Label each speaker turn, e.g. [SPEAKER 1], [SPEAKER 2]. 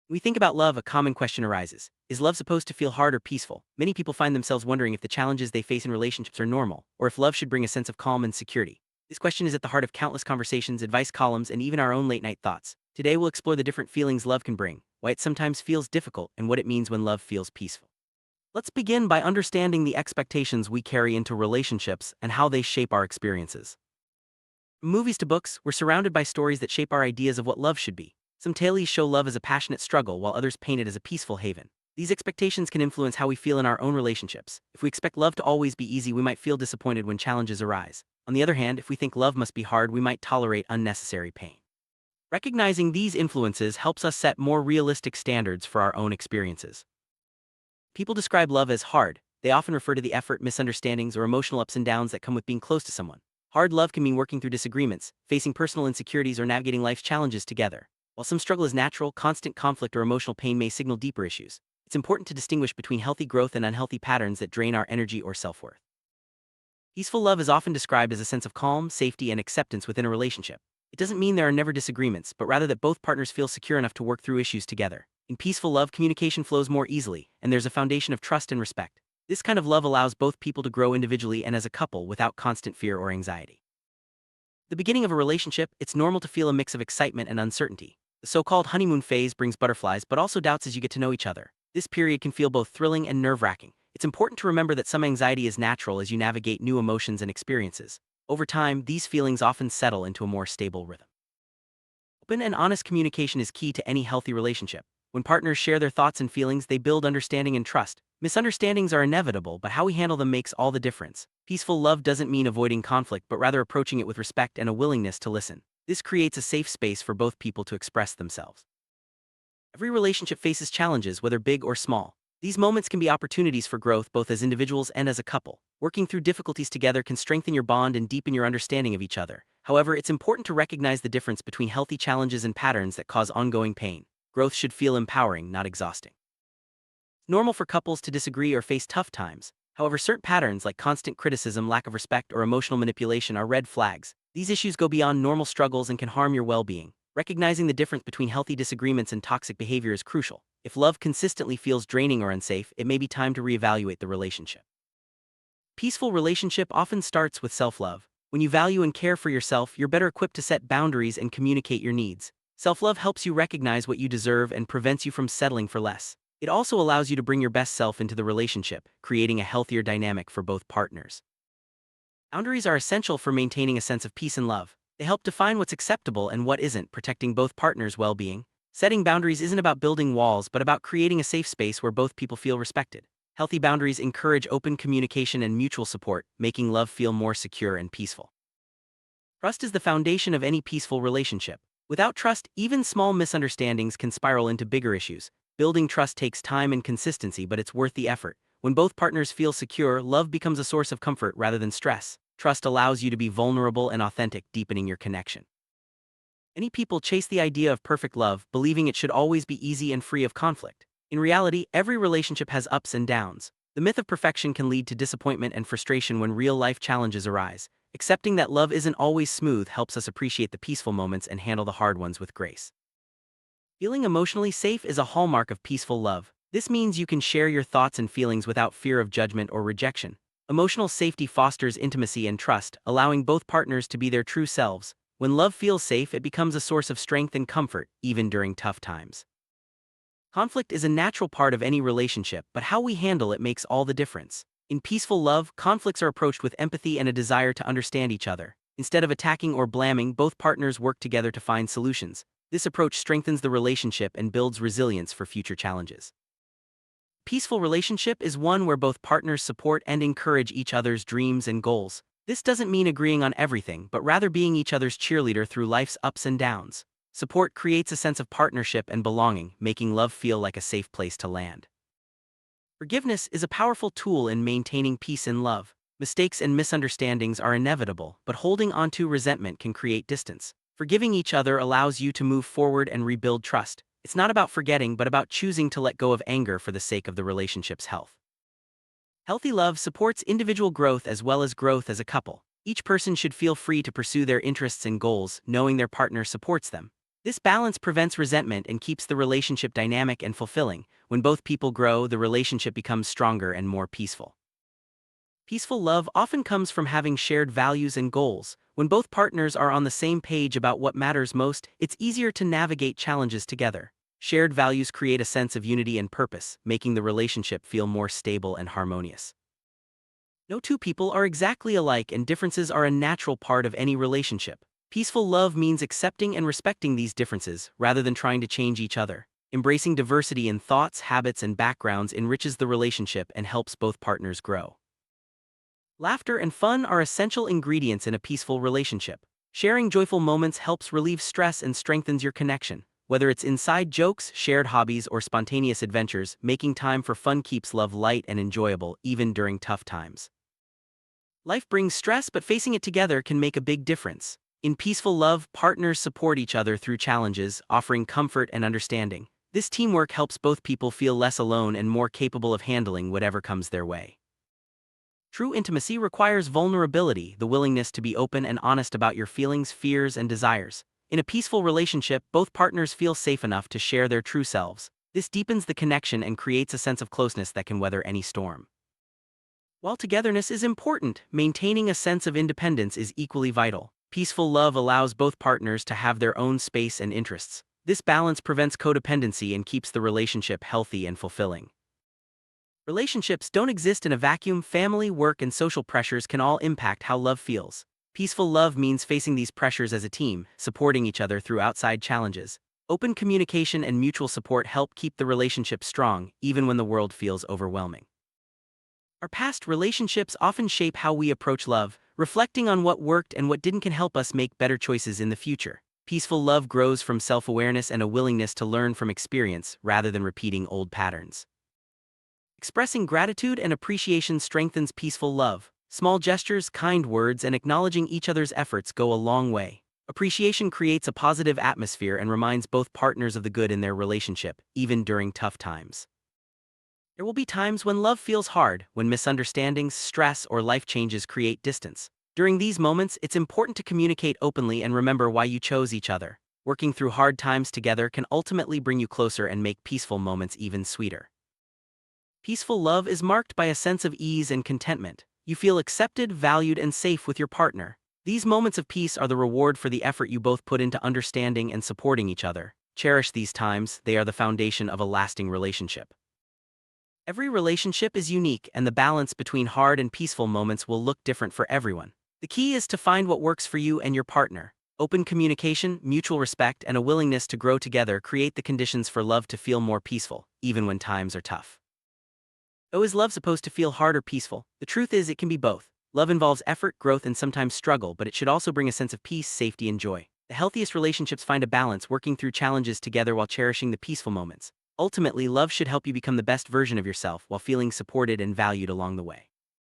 [SPEAKER 1] When we think about love, a common question arises. Is love supposed to feel hard or peaceful? Many people find themselves wondering if the challenges they face in relationships are normal, or if love should bring a sense of calm and security. This question is at the heart of countless conversations, advice columns, and even our own late-night thoughts. Today we'll explore the different feelings love can bring, why it sometimes feels difficult, and what it means when love feels peaceful. Let's begin by understanding the expectations we carry into relationships and how they shape our experiences. From movies to books, we're surrounded by stories that shape our ideas of what love should be. Some tales show love as a passionate struggle, while others paint it as a peaceful haven. These expectations can influence how we feel in our own relationships. If we expect love to always be easy, we might feel disappointed when challenges arise. On the other hand, if we think love must be hard, we might tolerate unnecessary pain. Recognizing these influences helps us set more realistic standards for our own experiences. People describe love as hard. They often refer to the effort, misunderstandings, or emotional ups and downs that come with being close to someone. Hard love can mean working through disagreements, facing personal insecurities, or navigating life's challenges together. While some struggle is natural, constant conflict or emotional pain may signal deeper issues. It's important to distinguish between healthy growth and unhealthy patterns that drain our energy or self-worth. Peaceful love is often described as a sense of calm, safety, and acceptance within a relationship. It doesn't mean there are never disagreements, but rather that both partners feel secure enough to work through issues together. In peaceful love, communication flows more easily, and there's a foundation of trust and respect. This kind of love allows both people to grow individually and as a couple without constant fear or anxiety. At the beginning of a relationship, it's normal to feel a mix of excitement and uncertainty. The so-called honeymoon phase brings butterflies but also doubts as you get to know each other. This period can feel both thrilling and nerve-wracking. It's important to remember that some anxiety is natural as you navigate new emotions and experiences. Over time, these feelings often settle into a more stable rhythm. Open and honest communication is key to any healthy relationship. When partners share their thoughts and feelings, they build understanding and trust. Misunderstandings are inevitable, but how we handle them makes all the difference. Peaceful love doesn't mean avoiding conflict, but rather approaching it with respect and a willingness to listen. This creates a safe space for both people to express themselves. Every relationship faces challenges, whether big or small. These moments can be opportunities for growth both as individuals and as a couple. Working through difficulties together can strengthen your bond and deepen your understanding of each other. However, it's important to recognize the difference between healthy challenges and patterns that cause ongoing pain. Growth should feel empowering, not exhausting. It's normal for couples to disagree or face tough times. However, certain patterns like constant criticism, lack of respect, or emotional manipulation are red flags. These issues go beyond normal struggles and can harm your well-being. Recognizing the difference between healthy disagreements and toxic behavior is crucial. If love consistently feels draining or unsafe, it may be time to reevaluate the relationship. Peaceful relationship often starts with self-love. When you value and care for yourself, you're better equipped to set boundaries and communicate your needs. Self-love helps you recognize what you deserve and prevents you from settling for less. It also allows you to bring your best self into the relationship, creating a healthier dynamic for both partners. Boundaries are essential for maintaining a sense of peace and love. They help define what's acceptable and what isn't, protecting both partners' well-being. Setting boundaries isn't about building walls, but about creating a safe space where both people feel respected. Healthy boundaries encourage open communication and mutual support, making love feel more secure and peaceful. Trust is the foundation of any peaceful relationship. Without trust, even small misunderstandings can spiral into bigger issues. Building trust takes time and consistency, but it's worth the effort. When both partners feel secure, love becomes a source of comfort rather than stress. Trust allows you to be vulnerable and authentic, deepening your connection. Many people chase the idea of perfect love, believing it should always be easy and free of conflict. In reality, every relationship has ups and downs. The myth of perfection can lead to disappointment and frustration when real-life challenges arise. Accepting that love isn't always smooth helps us appreciate the peaceful moments and handle the hard ones with grace. Feeling emotionally safe is a hallmark of peaceful love. This means you can share your thoughts and feelings without fear of judgment or rejection. Emotional safety fosters intimacy and trust, allowing both partners to be their true selves. When love feels safe, it becomes a source of strength and comfort, even during tough times. Conflict is a natural part of any relationship, but how we handle it makes all the difference. In peaceful love, conflicts are approached with empathy and a desire to understand each other. Instead of attacking or blaming, both partners work together to find solutions. This approach strengthens the relationship and builds resilience for future challenges. Peaceful relationship is one where both partners support and encourage each other's dreams and goals. This doesn't mean agreeing on everything, but rather being each other's cheerleader through life's ups and downs. Support creates a sense of partnership and belonging, making love feel like a safe place to land. Forgiveness is a powerful tool in maintaining peace in love. Mistakes and misunderstandings are inevitable, but holding onto resentment can create distance. Forgiving each other allows you to move forward and rebuild trust. It's not about forgetting, but about choosing to let go of anger for the sake of the relationship's health. Healthy love supports individual growth as well as growth as a couple. Each person should feel free to pursue their interests and goals, knowing their partner supports them. This balance prevents resentment and keeps the relationship dynamic and fulfilling. When both people grow, the relationship becomes stronger and more peaceful. Peaceful love often comes from having shared values and goals. When both partners are on the same page about what matters most, it's easier to navigate challenges together. Shared values create a sense of unity and purpose, making the relationship feel more stable and harmonious. No two people are exactly alike, and differences are a natural part of any relationship. Peaceful love means accepting and respecting these differences, rather than trying to change each other. Embracing diversity in thoughts, habits, and backgrounds enriches the relationship and helps both partners grow. Laughter and fun are essential ingredients in a peaceful relationship. Sharing joyful moments helps relieve stress and strengthens your connection. Whether it's inside jokes, shared hobbies, or spontaneous adventures, making time for fun keeps love light and enjoyable, even during tough times. Life brings stress, but facing it together can make a big difference. In peaceful love, partners support each other through challenges, offering comfort and understanding. This teamwork helps both people feel less alone and more capable of handling whatever comes their way. True intimacy requires vulnerability, the willingness to be open and honest about your feelings, fears, and desires. In a peaceful relationship, both partners feel safe enough to share their true selves. This deepens the connection and creates a sense of closeness that can weather any storm. While togetherness is important, maintaining a sense of independence is equally vital. Peaceful love allows both partners to have their own space and interests. This balance prevents codependency and keeps the relationship healthy and fulfilling. Relationships don't exist in a vacuum. Family, work, and social pressures can all impact how love feels. Peaceful love means facing these pressures as a team, supporting each other through outside challenges. Open communication and mutual support help keep the relationship strong, even when the world feels overwhelming. Our past relationships often shape how we approach love. Reflecting on what worked and what didn't can help us make better choices in the future. Peaceful love grows from self-awareness and a willingness to learn from experience rather than repeating old patterns. Expressing gratitude and appreciation strengthens peaceful love. Small gestures, kind words, and acknowledging each other's efforts go a long way. Appreciation creates a positive atmosphere and reminds both partners of the good in their relationship, even during tough times. There will be times when love feels hard, when misunderstandings, stress, or life changes create distance. During these moments, it's important to communicate openly and remember why you chose each other. Working through hard times together can ultimately bring you closer and make peaceful moments even sweeter. Peaceful love is marked by a sense of ease and contentment. You feel accepted, valued, and safe with your partner. These moments of peace are the reward for the effort you both put into understanding and supporting each other. Cherish these times, they are the foundation of a lasting relationship. Every relationship is unique, and the balance between hard and peaceful moments will look different for everyone. The key is to find what works for you and your partner. Open communication, mutual respect, and a willingness to grow together create the conditions for love to feel more peaceful, even when times are tough. Oh, is love supposed to feel hard or peaceful? The truth is, it can be both. Love involves effort, growth, and sometimes struggle, but it should also bring a sense of peace, safety, and joy. The healthiest relationships find a balance, working through challenges together while cherishing the peaceful moments. Ultimately, love should help you become the best version of yourself while feeling supported and valued along the way.